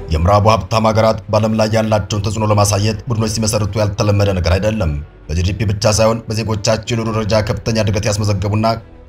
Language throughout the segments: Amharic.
የምዕራቡ ሀብታም ሀገራት በዓለም ላይ ያላቸውን ተጽዕኖ ለማሳየት ቡድኖች ሲመሰርቱ ያልተለመደ ነገር አይደለም። በጂዲፒ ብቻ ሳይሆን በዜጎቻቸው የኑሮ ደረጃ ከፍተኛ እድገት ያስመዘገቡና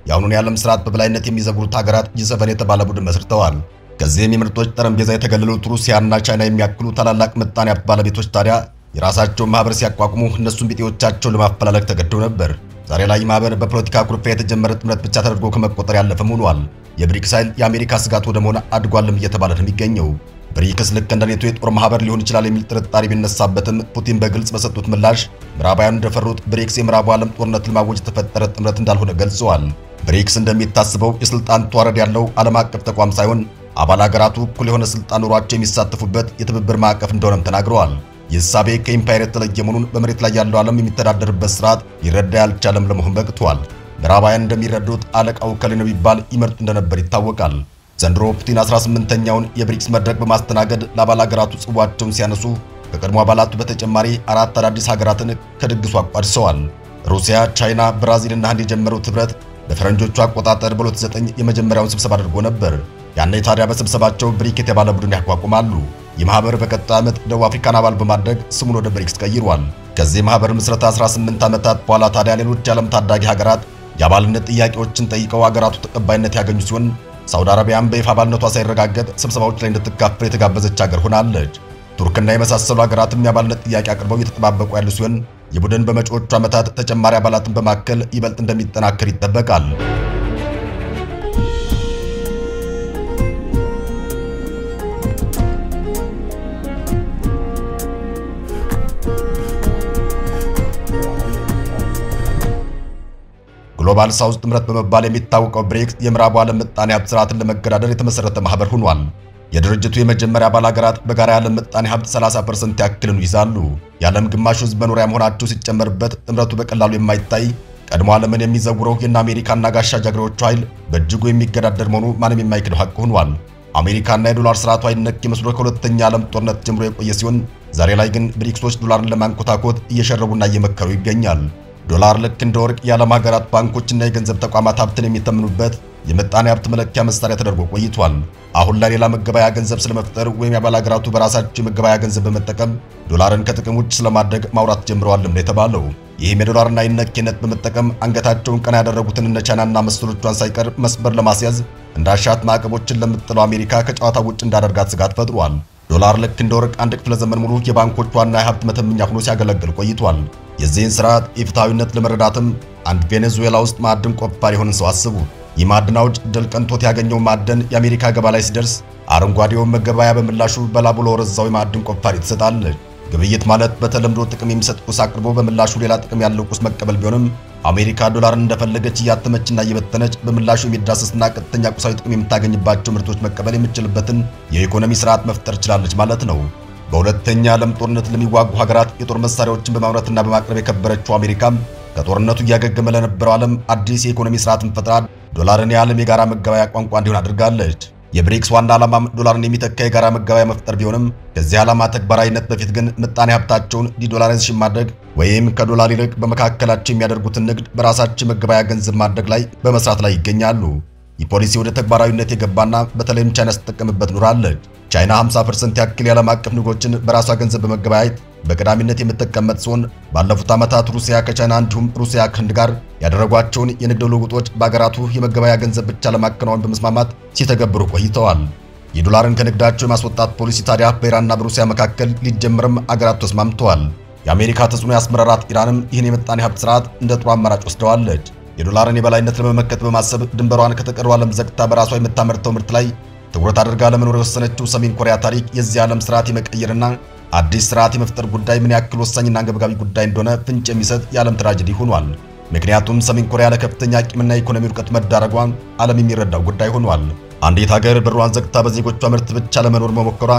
የአሁኑን የዓለም ስርዓት በበላይነት የሚዘጉሩት ሀገራት G7 የተባለ ቡድን መስርተዋል። ከዚህም የምርቶች ጠረጴዛ የተገለሉት ሩሲያና ቻይና የሚያክሉ ታላላቅ ምጣኔ ሀብት ባለቤቶች ታዲያ የራሳቸውን ማህበር ሲያቋቁሙ እነሱም ቢጤዎቻቸውን ለማፈላለግ ተገደው ነበር። ዛሬ ላይ ማህበር በፖለቲካ ኩርፊያ የተጀመረ ጥምረት ብቻ ተደርጎ ከመቆጠር ያለፈም ሆኗል። የብሪክስ ኃይል የአሜሪካ ስጋት ወደ መሆን አድጓልም እየተባለ ነው የሚገኘው። ብሪክስ ልክ እንደ ኔቶ የጦር ማህበር ሊሆን ይችላል የሚል ጥርጣሬ ቢነሳበትም ፑቲን በግልጽ በሰጡት ምላሽ ምዕራባውያን እንደፈሩት ብሪክስ የምዕራቡ ዓለም ጦርነት ለማወጅ የተፈጠረ ጥምረት እንዳልሆነ ገልጸዋል። ብሪክስ እንደሚታስበው የስልጣን ተዋረድ ያለው ዓለም አቀፍ ተቋም ሳይሆን አባል ሀገራቱ እኩል የሆነ ስልጣን ኖሯቸው የሚሳተፉበት የትብብር ማዕቀፍ እንደሆነም ተናግረዋል። የሳቤ ከኢምፓየር የተለየ መሆኑን በመሬት ላይ ያለው ዓለም የሚተዳደርበት ስርዓት ሊረዳ ያልቻለም ለመሆን በቅቷል። ምዕራባውያን እንደሚረዱት አለቃው ከሌ ነው ቢባል ይመርጡ እንደነበር ይታወቃል። ዘንድሮ ፑቲን 18ኛውን የብሪክስ መድረክ በማስተናገድ ለአባል ሀገራቱ ጽዋቸውን ሲያነሱ ከቀድሞ አባላቱ በተጨማሪ 4 አዳዲስ ሀገራትን ከድግሱ አቋድሰዋል። ሩሲያ፣ ቻይና፣ ብራዚል እና ህንድ የጀመሩት ህብረት በፈረንጆቹ አቆጣጠር በ2009 የመጀመሪያውን ስብሰባ አድርጎ ነበር። ያኔ ታዲያ በስብሰባቸው ብሪክ የተባለ ቡድን ያቋቁማሉ። ይህ ማህበር በቀጣይ ዓመት ደቡብ አፍሪካን አባል በማድረግ ስሙን ወደ ብሪክስ ቀይሯል። ከዚህ ማህበር ምስረታ 18 ዓመታት በኋላ ታዲያ ሌሎች የዓለም ታዳጊ ሀገራት የአባልነት ጥያቄዎችን ጠይቀው ሀገራቱ ተቀባይነት ያገኙ ሲሆን ሳውዲ አረቢያም በይፋ አባልነቷ ሳይረጋገጥ ስብሰባዎች ላይ እንድትካፈል የተጋበዘች ሀገር ሆናለች። ቱርክና የመሳሰሉ ሀገራትም የአባልነት ጥያቄ አቅርበው እየተጠባበቁ ያሉ ሲሆን ይህ ቡድን በመጪዎቹ ዓመታት ተጨማሪ አባላትን በማከል ይበልጥ እንደሚጠናከር ይጠበቃል። ግሎባል ሳውዝ ጥምረት በመባል የሚታወቀው ብሪክስ የምዕራቡ ዓለም ምጣኔ ሀብት ስርዓትን ለመገዳደር የተመሰረተ ማህበር ሆኗል። የድርጅቱ የመጀመሪያ አባል ሀገራት በጋራ የዓለም ምጣኔ ሀብት 30% ያክልን ይዛሉ። የዓለም ግማሽ ህዝብ መኖሪያ መሆናቸው ሲጨመርበት ጥምረቱ በቀላሉ የማይታይ ቀድሞ ዓለምን የሚዘውረው የና አሜሪካና ጋሻ ጃግሬዎቹ ኃይል በእጅጉ የሚገዳደር መሆኑ ማንም የማይክደው ሀቅ ሆኗል። አሜሪካና የዶላር ስርዓቱ አይነክ መስሎ ከሁለተኛ ዓለም ጦርነት ጀምሮ የቆየ ሲሆን ዛሬ ላይ ግን ብሪክሶች ዶላርን ለማንኮታኮት እየሸረቡና እየመከሩ ይገኛል። ዶላር ልክ እንደ ወርቅ የዓለም ሀገራት ባንኮችና የገንዘብ ተቋማት ሀብትን የሚተምኑበት የምጣኔ ሀብት መለኪያ መሳሪያ ተደርጎ ቆይቷል። አሁን ላይ ሌላ መገበያ ገንዘብ ስለመፍጠር ወይም የአባል ሀገራቱ በራሳቸው የመገበያ ገንዘብ በመጠቀም ዶላርን ከጥቅም ውጭ ስለማድረግ ማውራት ጀምረዋልም ነው የተባለው። ይህም የዶላርን አይነኬነት በመጠቀም አንገታቸውን ቀና ያደረጉትን እነ ቻይናና መሰሎቿን ሳይቀር መስበር ለማስያዝ እንዳሻት ማዕቀቦችን ለምትጥለው አሜሪካ ከጨዋታ ውጭ እንዳደርጋት ስጋት ፈጥሯል። ዶላር ልክ እንደ ወርቅ አንድ ክፍለ ዘመን ሙሉ የባንኮች ዋና የሀብት መተመኛ ሆኖ ሲያገለግል ቆይቷል። የዚህን ስርዓት ኢፍትሐዊነት ለመረዳትም አንድ ቬኔዙዌላ ውስጥ ማዕድን ቆፋሪ የሆነን ሰው አስቡ። ይህ ማዕድን አውጭ ድል ቀንቶት ያገኘው ማዕድን የአሜሪካ ገባ ላይ ሲደርስ አረንጓዴውን መገበያ በምላሹ በላቡ ለወረዛው ማዕድን ቆፋሪ ትሰጣለች። ግብይት ማለት በተለምዶ ጥቅም የሚሰጥ ቁስ አቅርቦ በምላሹ ሌላ ጥቅም ያለው ቁስ መቀበል ቢሆንም አሜሪካ ዶላርን እንደፈለገች እያተመችና እየበተነች በምላሹ የሚዳሰስና ቀጥተኛ ቁሳዊ ጥቅም የምታገኝባቸው ምርቶች መቀበል የምትችልበትን የኢኮኖሚ ስርዓት መፍጠር ችላለች ማለት ነው። በሁለተኛ ዓለም ጦርነት ለሚዋጉ ሀገራት የጦር መሳሪያዎችን በማምረትና በማቅረብ የከበረችው አሜሪካም ከጦርነቱ እያገገመ ለነበረው ዓለም አዲስ የኢኮኖሚ ስርዓትን ፈጥራ ዶላርን የዓለም የጋራ መገበያ ቋንቋ እንዲሆን አድርጋለች። የብሪክስ ዋና ዓላማም ዶላርን የሚተካ የጋራ መገበያ መፍጠር ቢሆንም ከዚህ ዓላማ ተግባራዊነት በፊት ግን ምጣኔ ሀብታቸውን ዲዶላራይዜሽን ማድረግ ወይም ከዶላር ይልቅ በመካከላቸው የሚያደርጉትን ንግድ በራሳቸው መገበያ ገንዘብ ማድረግ ላይ በመስራት ላይ ይገኛሉ። ይህ ፖሊሲ ወደ ተግባራዊነት የገባና በተለይም ቻይና ስትጠቀምበት ኖራለች። ቻይና 50% ያክል የዓለም አቀፍ ንግዶችን በራሷ ገንዘብ በመገበያየት በቀዳሚነት የምትቀመጥ ሲሆን ባለፉት ዓመታት ሩሲያ ከቻይና እንዲሁም ሩሲያ ከህንድ ጋር ያደረጓቸውን የንግድ ልውውጦች በአገራቱ የመገበያ ገንዘብ ብቻ ለማከናወን በመስማማት ሲተገብሩ ቆይተዋል። የዶላርን ከንግዳቸው የማስወጣት ፖሊሲ ታዲያ በኢራንና በሩሲያ መካከል ሊጀምርም አገራቱ ተስማምተዋል። የአሜሪካ ተጽዕኖ ያስመረራት ኢራንም ይህን የምጣኔ ሀብት ስርዓት እንደ ጥሩ አማራጭ ወስደዋለች። የዶላርን የበላይነት ለመመከት በማሰብ ድንበሯን ከተቀረው ዓለም ዘግታ በራሷ የምታመርተው ምርት ላይ ትኩረት አድርጋ ለመኖር የወሰነችው ሰሜን ኮሪያ ታሪክ የዚህ ዓለም ስርዓት የመቀየርና አዲስ ስርዓት የመፍጠር ጉዳይ ምን ያክል ወሳኝና አንገብጋቢ ጉዳይ እንደሆነ ፍንጭ የሚሰጥ የዓለም ትራጀዲ ሆኗል። ምክንያቱም ሰሜን ኮሪያ ለከፍተኛ ቂምና ኢኮኖሚ ውድቀት መዳረጓን ዓለም የሚረዳው ጉዳይ ሆኗል። አንዲት ሀገር በሯን ዘግታ በዜጎቿ ምርት ብቻ ለመኖር መሞከሯ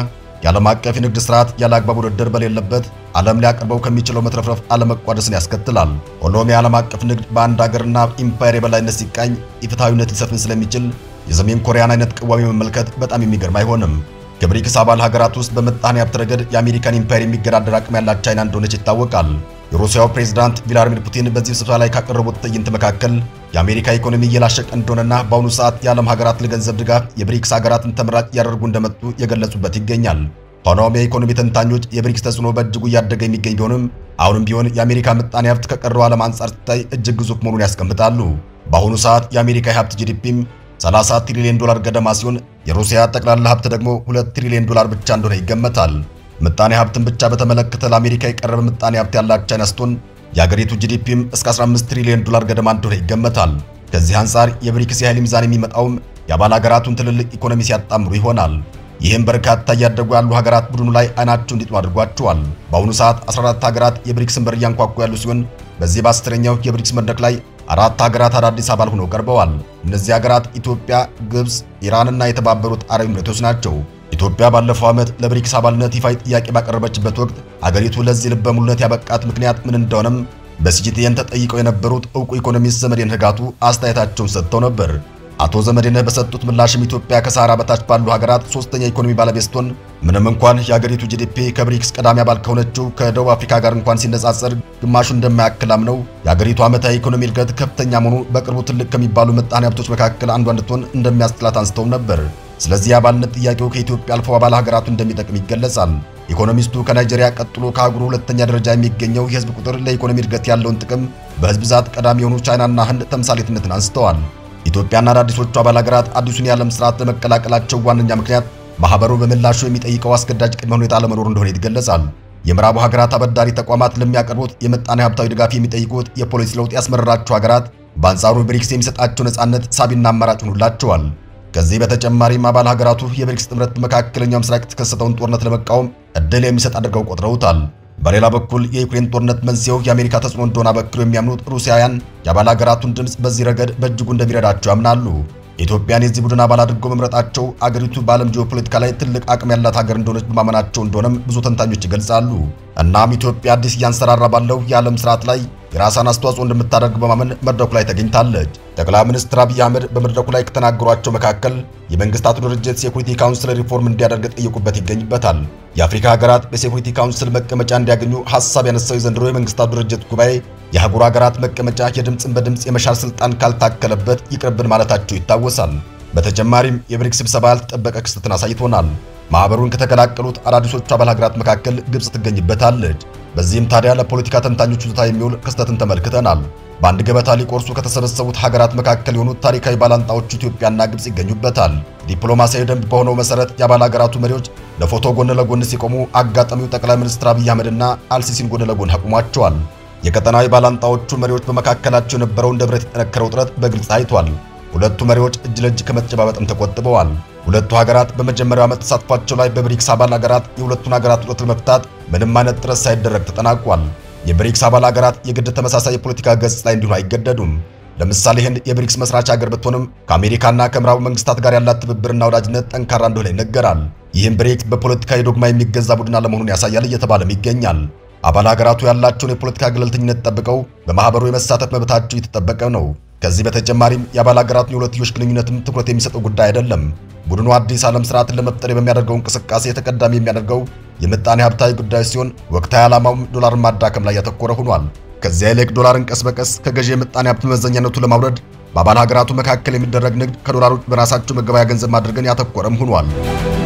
የዓለም አቀፍ የንግድ ስርዓት ያለ አግባብ ውድድር በሌለበት ዓለም ሊያቀርበው ከሚችለው መትረፍረፍ አለመቋደስን ያስከትላል። ሆኖም የዓለም አቀፍ ንግድ በአንድ ሀገርና ኢምፓየር የበላይነት ሲቃኝ ኢፍትሐዊነት ሊሰፍን ስለሚችል የሰሜን ኮሪያን አይነት ቅዋሜ መመልከት በጣም የሚገርም አይሆንም። ከብሪክስ አባል ሀገራት ውስጥ በምጣኔ ሀብት ረገድ የአሜሪካን ኢምፓየር የሚገዳደር አቅም ያላት ቻይና እንደሆነች ይታወቃል። የሩሲያው ፕሬዝዳንት ቭላድሚር ፑቲን በዚህ ስብሰባ ላይ ካቀረቡት ትዕይንት መካከል የአሜሪካ ኢኮኖሚ እየላሸቀ እንደሆነና በአሁኑ ሰዓት የዓለም ሀገራት ለገንዘብ ድጋፍ የብሪክስ ሀገራትን ተመራጭ ያደርጉ እንደመጡ የገለጹበት ይገኛል። ሆኖም የኢኮኖሚ ተንታኞች የብሪክስ ተጽዕኖ በእጅጉ እያደገ የሚገኝ ቢሆንም አሁንም ቢሆን የአሜሪካ ምጣኔ ሀብት ከቀረው ዓለም አንጻር ሲታይ እጅግ ግዙፍ መሆኑን ያስቀምጣሉ። በአሁኑ ሰዓት የአሜሪካ የሀብት ጂዲፒም 30 ትሪሊዮን ዶላር ገደማ ሲሆን የሩሲያ ጠቅላላ ሀብት ደግሞ 2 ትሪሊዮን ዶላር ብቻ እንደሆነ ይገመታል። ምጣኔ ሀብትን ብቻ በተመለከተ ለአሜሪካ የቀረበ ምጣኔ ሀብት ያላት ቻይና ስትሆን የአገሪቱ ጂዲፒም እስከ 15 ትሪሊዮን ዶላር ገደማ እንደሆነ ይገመታል። ከዚህ አንጻር የብሪክስ የኃይል ሚዛን የሚመጣውም የአባል ሀገራቱን ትልልቅ ኢኮኖሚ ሲያጣምሩ ይሆናል። ይህም በርካታ እያደጉ ያሉ ሀገራት ቡድኑ ላይ አይናቸው እንዲጥሉ አድርጓቸዋል። በአሁኑ ሰዓት 14 ሀገራት የብሪክስን በር እያንኳኩ ያሉ ሲሆን በዚህ በ10ኛው የብሪክስ መድረክ ላይ 4 ሀገራት አዳዲስ አባል ሆነው ቀርበዋል። እነዚህ ሀገራት ኢትዮጵያ፣ ግብጽ፣ ኢራንና የተባበሩት አረብ ኤሚሬቶች ናቸው። ኢትዮጵያ ባለፈው ዓመት ለብሪክስ አባልነት ይፋዊ ጥያቄ ባቀረበችበት ወቅት አገሪቱ ለዚህ ልበ ሙሉነት ያበቃት ምክንያት ምን እንደሆነም በሲጂቲኤን ተጠይቀው የነበሩት ዕውቁ ኢኮኖሚስት ዘመዴነህ ንጋቱ አስተያየታቸውን ሰጥተው ነበር። አቶ ዘመዴነህ በሰጡት ምላሽም ኢትዮጵያ ከሳህራ በታች ባሉ ሀገራት ሶስተኛ ኢኮኖሚ ባለቤት ስትሆን ምንም እንኳን የሀገሪቱ ጂዲፒ ከብሪክስ ቀዳሚ አባል ከሆነችው ከደቡብ አፍሪካ ጋር እንኳን ሲነጻጸር ግማሹን እንደማያክል ነው የሀገሪቱ ዓመታዊ ኢኮኖሚ እድገት ከፍተኛ መሆኑ በቅርቡ ትልቅ ከሚባሉ ምጣኔ ሀብቶች መካከል አንዷ እንድትሆን እንደሚያስችላት አንስተው ነበር። ስለዚህ የአባልነት ጥያቄው ከኢትዮጵያ አልፎ አባል ሀገራቱ እንደሚጠቅም ይገለጻል። ኢኮኖሚስቱ ከናይጄሪያ ቀጥሎ ከአህጉሩ ሁለተኛ ደረጃ የሚገኘው የህዝብ ቁጥር ለኢኮኖሚ እድገት ያለውን ጥቅም በህዝብ ብዛት ቀዳሚ የሆኑ ቻይናና ህንድ ተምሳሌትነትን አንስተዋል። ኢትዮጵያና አዳዲሶቹ አባል ሀገራት አዲሱን የዓለም ስርዓት ለመቀላቀላቸው ዋነኛ ምክንያት ማህበሩ በምላሹ የሚጠይቀው አስገዳጅ ቅድመ ሁኔታ አለመኖር እንደሆነ ይገለጻል። የምዕራቡ ሀገራት አበዳሪ ተቋማት ለሚያቀርቡት የምጣኔ ሀብታዊ ድጋፍ የሚጠይቁት የፖሊሲ ለውጥ ያስመረራቸው ሀገራት በአንጻሩ ብሪክስ የሚሰጣቸው ነጻነት ሳቢና አማራጭ ሆኖላቸዋል። ከዚህ በተጨማሪም አባል ሀገራቱ የብሪክስ ጥምረት በመካከለኛው ምስራቅ የተከሰተውን ጦርነት ለመቃወም እድል የሚሰጥ አድርገው ቆጥረውታል። በሌላ በኩል የዩክሬን ጦርነት መንስኤው የአሜሪካ ተጽዕኖ እንደሆነ አበክረው የሚያምኑት ሩሲያውያን የአባል ሀገራቱን ድምፅ በዚህ ረገድ በእጅጉ እንደሚረዳቸው ያምናሉ። ኢትዮጵያን የዚህ ቡድን አባል አድርገው መምረጣቸው አገሪቱ በዓለም ጂኦፖለቲካ ላይ ትልቅ አቅም ያላት ሀገር እንደሆነች በማመናቸው እንደሆነም ብዙ ተንታኞች ይገልጻሉ። እናም ኢትዮጵያ አዲስ እያንሰራራ ባለው የዓለም ስርዓት ላይ የራሷን አስተዋጽኦ እንደምታደርግ በማመን መድረኩ ላይ ተገኝታለች። ጠቅላይ ሚኒስትር አብይ አህመድ በመድረኩ ላይ ከተናገሯቸው መካከል የመንግስታቱ ድርጅት ሴኩሪቲ ካውንስል ሪፎርም እንዲያደርግ ጠይቁበት ይገኝበታል። የአፍሪካ ሀገራት በሴኩሪቲ ካውንስል መቀመጫ እንዲያገኙ ሐሳብ ያነሳው የዘንድሮ የመንግስታቱ ድርጅት ጉባኤ የአህጉሩ ሀገራት መቀመጫ የድምፅን በድምፅ የመሻር ስልጣን ካልታከለበት ይቅርብን ማለታቸው ይታወሳል። በተጨማሪም የብሪክስ ስብሰባ ያልተጠበቀ ክስተትን አሳይቶናል። ማህበሩን ከተቀላቀሉት አዳዲሶቹ አባል ሀገራት መካከል ግብጽ ትገኝበታለች። በዚህም ታዲያ ለፖለቲካ ተንታኞች ውስጥ የሚውል ክስተትን ተመልክተናል። በአንድ ገበታ ሊቆርሱ ከተሰበሰቡት ሀገራት መካከል የሆኑት ታሪካዊ ባላንጣዎቹ ኢትዮጵያና ግብጽ ይገኙበታል። ዲፕሎማሲያዊ ደንብ በሆነው መሰረት የአባል ሀገራቱ መሪዎች ለፎቶ ጎን ለጎን ሲቆሙ አጋጣሚው ጠቅላይ ሚኒስትር አብይ አህመድና አልሲሲን ጎን ለጎን አቁሟቸዋል። የቀጠናዊ ባላንጣዎቹ መሪዎች በመካከላቸው የነበረውን እንደ ብረት የጠነከረ ውጥረት በግልጽ ታይቷል። ሁለቱ መሪዎች እጅ ለእጅ ከመጨባበጥም ተቆጥበዋል። ሁለቱ ሀገራት በመጀመሪያው ዓመት ተሳትፏቸው ላይ በብሪክስ አባል ሀገራት የሁለቱን ሀገራት ውጥረት ለመፍታት ምንም አይነት ጥረት ሳይደረግ ተጠናቋል። የብሪክስ አባል ሀገራት የግድ ተመሳሳይ የፖለቲካ ገጽ ላይ እንዲሆኑ አይገደዱም። ለምሳሌ ህንድ የብሪክስ መስራች ሀገር ብትሆንም ከአሜሪካና ከምዕራቡ መንግስታት ጋር ያላት ትብብርና ወዳጅነት ጠንካራ እንደሆነ ይነገራል። ይህም ብሪክስ በፖለቲካዊ ዶግማ የሚገዛ ቡድን አለመሆኑን ያሳያል እየተባለም ይገኛል። አባል ሀገራቱ ያላቸውን የፖለቲካ ገለልተኝነት ጠብቀው በማህበሩ የመሳተፍ መብታቸው እየተጠበቀ ነው። ከዚህ በተጨማሪም የአባል ሀገራቱን የሁለትዮሽ ግንኙነትም ትኩረት የሚሰጠው ጉዳይ አይደለም። ቡድኑ አዲስ ዓለም ስርዓትን ለመፍጠር በሚያደርገው እንቅስቃሴ ተቀዳሚ የሚያደርገው የምጣኔ ሀብታዊ ጉዳይ ሲሆን ወቅታዊ ዓላማውም ዶላርን ማዳከም ላይ ያተኮረ ሆኗል። ከዚያ ይልቅ ዶላርን ቀስ በቀስ ከገዢ የምጣኔ ሀብት መመዘኛነቱ ለማውረድ በአባል ሀገራቱ መካከል የሚደረግ ንግድ ከዶላር ውጭ በራሳቸው መገበያያ ገንዘብ ማድረግን ያተኮረም ሆኗል።